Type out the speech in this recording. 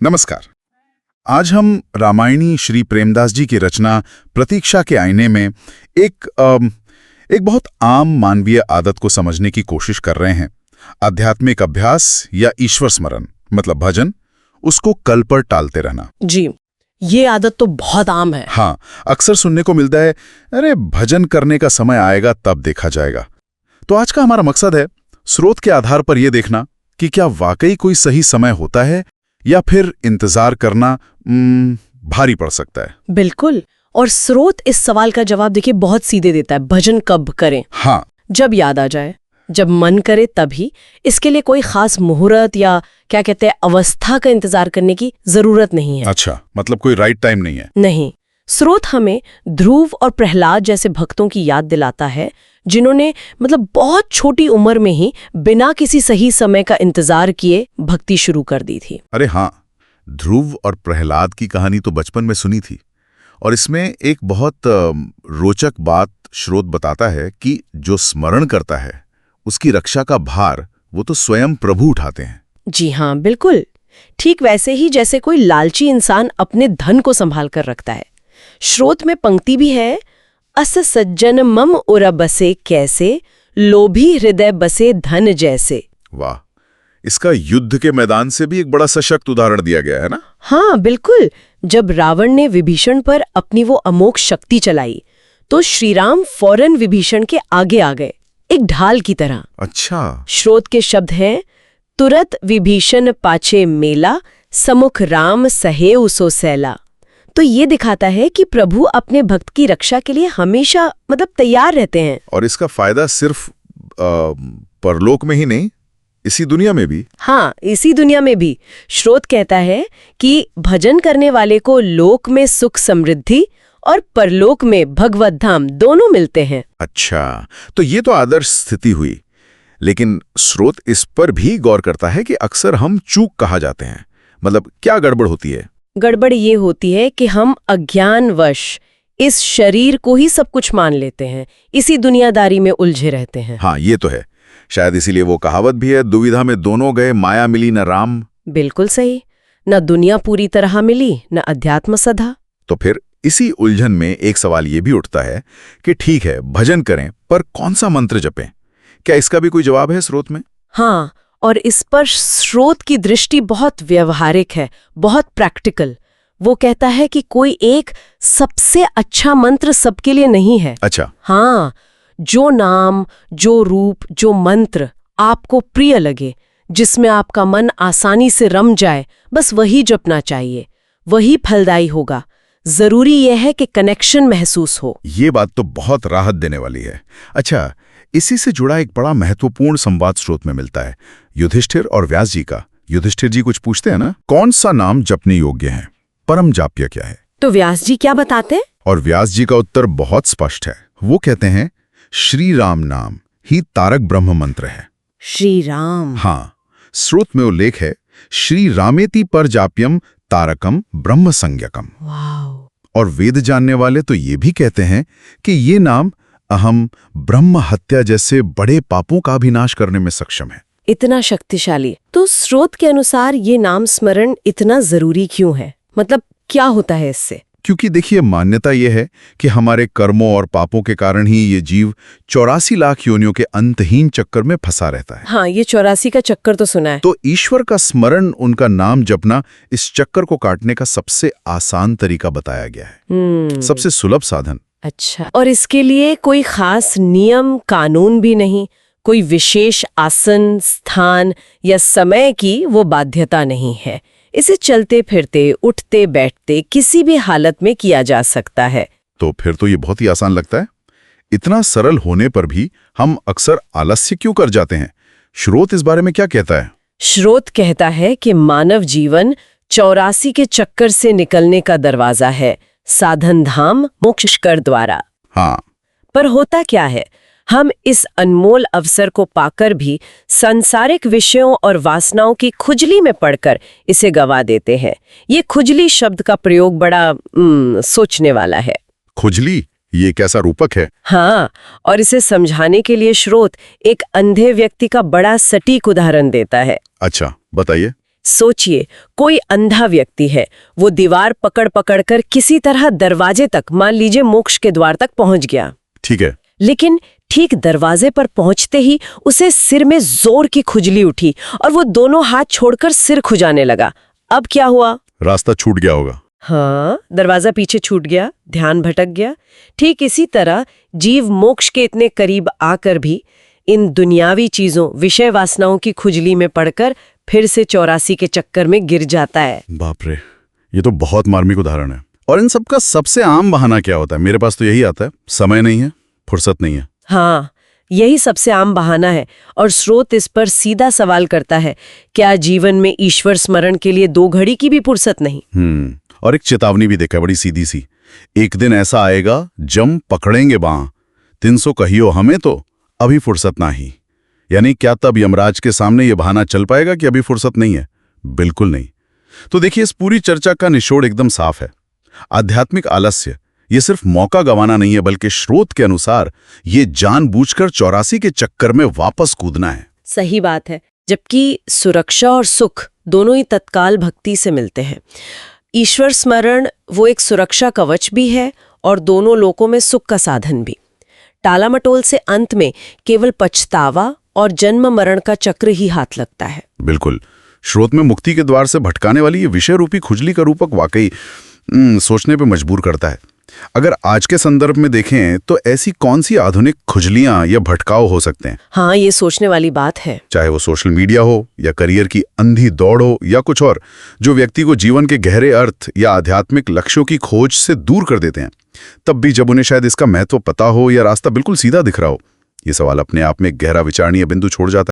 नमस्कार। आज हम रामायणी श्री प्रेमदास जी की रचना प्रतीक्षा के आईने में एक बहुत आम मानवीय आदत को समझने की कोशिश कर रहे हैं। आध्यात्मिक अभ्यास या ईश्वर स्मरण मतलब भजन, उसको कल पर टालते रहना। जी, ये आदत तो बहुत आम है। हाँ, अक्सर सुनने को मिलता है, अरे भजन करने का समय आएगा तब देखा जाएगा। तो आज का हमारा मकसद है स्रोत के आधार पर यह देखना कि क्या वाकई कोई सही समय होता है या फिर इंतजार करना भारी पड़ सकता है। बिल्कुल। और स्रोत इस सवाल का जवाब देखिए बहुत सीधे देता है, भजन कब करें? हाँ, जब याद आ जाए, जब मन करे तभी। इसके लिए कोई खास मुहूर्त या क्या कहते हैं अवस्था का इंतजार करने की जरूरत नहीं है। अच्छा, मतलब कोई राइट टाइम नहीं है। नहीं, स्रोत हमें ध्रुव और प्रहलाद जैसे भक्तों की याद दिलाता है जिन्होंने बहुत छोटी उम्र में ही बिना किसी सही समय का इंतजार किए भक्ति शुरू कर दी थी। अरे हाँ, ध्रुव और प्रहलाद की कहानी तो बचपन में सुनी थी और इसमें एक बहुत रोचक बात स्रोत बताता है कि जो स्मरण करता है उसकी रक्षा का भार वो तो स्वयं प्रभु उठाते हैं। जी हाँ, बिल्कुल ठीक वैसे ही जैसे कोई लालची इंसान अपने धन को संभाल कर रखता है। स्रोत में पंक्ति भी है, अस सज्जन मम उर बसे कैसे, लोभी हृदय बसे धन जैसे। वाह, इसका युद्ध के मैदान से भी एक बड़ा सशक्त उदाहरण दिया गया है ना। हाँ बिल्कुल। जब रावण ने विभीषण पर अपनी वो अमोघ शक्ति चलाई तो श्रीराम फौरन विभीषण के आगे आ गए, एक ढाल की तरह। अच्छा। स्रोत के शब्द हैं, तुरत विभीषण पाछे मेला, समुख राम सहेउ सो सैला। तो ये दिखाता है कि प्रभु अपने भक्त की रक्षा के लिए हमेशा तैयार रहते हैं। और इसका फायदा सिर्फ परलोक में ही नहीं, इसी दुनिया में भी। हाँ, इसी दुनिया में भी। स्रोत कहता है कि भजन करने वाले को लोक में सुख समृद्धि और परलोक में भगवत धाम दोनों मिलते हैं। अच्छा, तो ये तो आदर्श स्थिति हुई, लेकिन स्रोत इस पर भी गौर करता है कि अक्सर हम चूक कहा जाते हैं। क्या गड़बड़ होती है? गड़बड़ ये होती है कि हम अज्ञानवश इस शरीर को ही सब कुछ मान लेते हैं, इसी दुनियादारी में उलझे रहते हैं। हाँ, ये तो है। शायद इसीलिए वो कहावत भी है, दुविधा में दोनों गए, माया मिली न राम। बिल्कुल सही। न दुनिया पूरी तरह मिली, न अध्यात्म सधा। तो फिर इसी उलझन में एक सवाल ये भी उठता है कि ठीक है भजन करें, पर कौन सा मंत्र जपें? क्या इसका भी कोई जवाब है स्रोत में? हाँ, और इस पर स्रोत की दृष्टि बहुत व्यवहारिक है, बहुत प्रैक्टिकल। वो कहता है कि कोई एक सबसे अच्छा मंत्र सबके लिए नहीं है। अच्छा। हाँ, जो नाम, जो रूप, जो मंत्र आपको प्रिय लगे, जिसमें आपका मन आसानी से रम जाए, बस वही जपना चाहिए। वही फलदायी होगा। जरूरी यह है कि कनेक्शन महसूस हो। ये बात तो बहुत राहत देने वाली है। अच्छा, इसी से जुड़ा एक बड़ा महत्वपूर्ण संवाद स्रोत में मिलता है, युधिष्ठिर और व्यास जी का। युधिष्ठिर जी कुछ पूछते हैं ना, कौन सा नाम जपने योग्य है, परम जाप्य क्या है? तो व्यास जी क्या बताते हैं? और व्यास जी का उत्तर बहुत स्पष्ट है। वो कहते हैं, श्री राम नाम ही तारक ब्रह्म मंत्र है। श्री राम। हाँ, स्रोत में उल्लेख है, श्री रामेति पर जाप्यम तारकम ब्रह्म संज्ञकम। वाह। और वेद जानने वाले तो ये भी कहते हैं कि ये नाम अहम, ब्रह्म हत्या जैसे बड़े पापों का भी नाश करने में सक्षम है। इतना शक्तिशाली। तो स्रोत के अनुसार ये नाम स्मरण इतना जरूरी क्यों है? क्या होता है इससे? क्योंकि देखिए, मान्यता यह है कि हमारे कर्मों और पापों के कारण ही ये जीव 84 लाख योनियों के अंतहीन चक्कर में फंसा रहता है। हाँ, ये 84 का चक्कर तो सुना है। तो ईश्वर का स्मरण, उनका नाम जपना, इस चक्कर को काटने का सबसे आसान तरीका बताया गया है। सबसे सुलभ साधन। अच्छा, और इसके लिए कोई खास नियम कानून भी नहीं, कोई विशेष आसन, स्थान या समय की वो बाध्यता नहीं है। इसे चलते फिरते, उठते बैठते किसी भी हालत में किया जा सकता है। तो फिर तो ये बहुत ही आसान लगता है। इतना सरल होने पर भी हम अक्सर आलस्य क्यों कर जाते हैं? स्रोत इस बारे में क्या कहता है? स्रोत कहता है कि मानव जीवन 84 के चक्कर से निकलने का दरवाजा है, साधन धाम मोक्ष कर द्वारा। हाँ, पर होता क्या है, हम इस अनमोल अवसर को पाकर भी सांसारिक विषयों और वासनाओं की खुजली में पड़कर इसे गवा देते हैं। ये खुजली शब्द का प्रयोग बड़ा सोचने वाला है। खुजली, ये कैसा रूपक है? हाँ, और इसे समझाने के लिए स्रोत एक अंधे व्यक्ति का बड़ा सटीक उदाहरण देता है। अच्छा, बताइए। सोचिए, कोई अंधा व्यक्ति है, वो दीवार पकड़ पकड़ कर किसी तरह दरवाजे तक, मान लीजिए मोक्ष के द्वार तक पहुंच गया। ठीक है। लेकिन ठीक दरवाजे पर पहुंचते ही उसे सिर में जोर की खुजली उठी और वो दोनों हाथ छोड़कर सिर खुजाने लगा। अब क्या हुआ? रास्ता छूट गया होगा। हाँ, दरवाजा पीछे छूट गया, ध्यान भटक गया। ठीक इसी तरह जीव मोक्ष के इतने करीब आकर भी इन दुनियावी चीजों, विषय वासनाओं की खुजली में पड़कर फिर से 84 के चक्कर में गिर जाता है। बाप रे, ये तो बहुत मार्मिक उदाहरण है। और इन सबका सबसे आम बहाना क्या होता है? मेरे पास तो यही आता है, समय नहीं है, फुर्सत नहीं है। हाँ, यही सबसे आम बहाना है। और स्रोत इस पर सीधा सवाल करता है, क्या जीवन में ईश्वर स्मरण के लिए 2 घड़ी की भी फुर्सत नहीं? और एक चेतावनी भी देखा, बड़ी सीधी सी। एक दिन ऐसा आएगा, जम पकड़ेंगे बाँ, 300 कहियो हमें तो अभी फुर्सत ना ही। यानी क्या तब यमराज के सामने ये बहाना चल पाएगा कि अभी फुर्सत नहीं है? बिल्कुल नहीं। तो देखिए, इस पूरी चर्चा का निचोड़ एकदम साफ है। आध्यात्मिक आलस्य ये सिर्फ मौका गंवाना नहीं है, बल्कि स्रोत के अनुसार ये जानबूझकर 84 के चक्कर में वापस कूदना है। सही बात है। जबकि सुरक्षा और सुख दोनों ही तत्काल भक्ति से मिलते हैं। ईश्वर स्मरण वो एक सुरक्षा कवच भी है और दोनों लोकों में सुख का साधन भी। टालामटोल से अंत में केवल पछतावा और जन्म मरण का चक्र ही हाथ लगता है। बिल्कुल। स्रोत में मुक्ति के द्वार से भटकाने वाली ये विषय रूपी खुजली का रूपक वाकई सोचने पे मजबूर करता है। अगर आज के संदर्भ में देखें तो ऐसी कौन सी आधुनिक खुजलियां या भटकाव हो सकते हैं? हाँ, ये सोचने वाली बात है। चाहे वो सोशल मीडिया हो या करियर की अंधी दौड़ हो या कुछ और, जो व्यक्ति को जीवन के गहरे अर्थ या आध्यात्मिक लक्ष्यों की खोज से दूर कर देते हैं, तब भी जब उन्हें शायद इसका महत्व पता हो या रास्ता बिल्कुल सीधा दिख रहा हो। ये सवाल अपने आप में एक गहरा विचारणीय बिंदु छोड़ जाता है।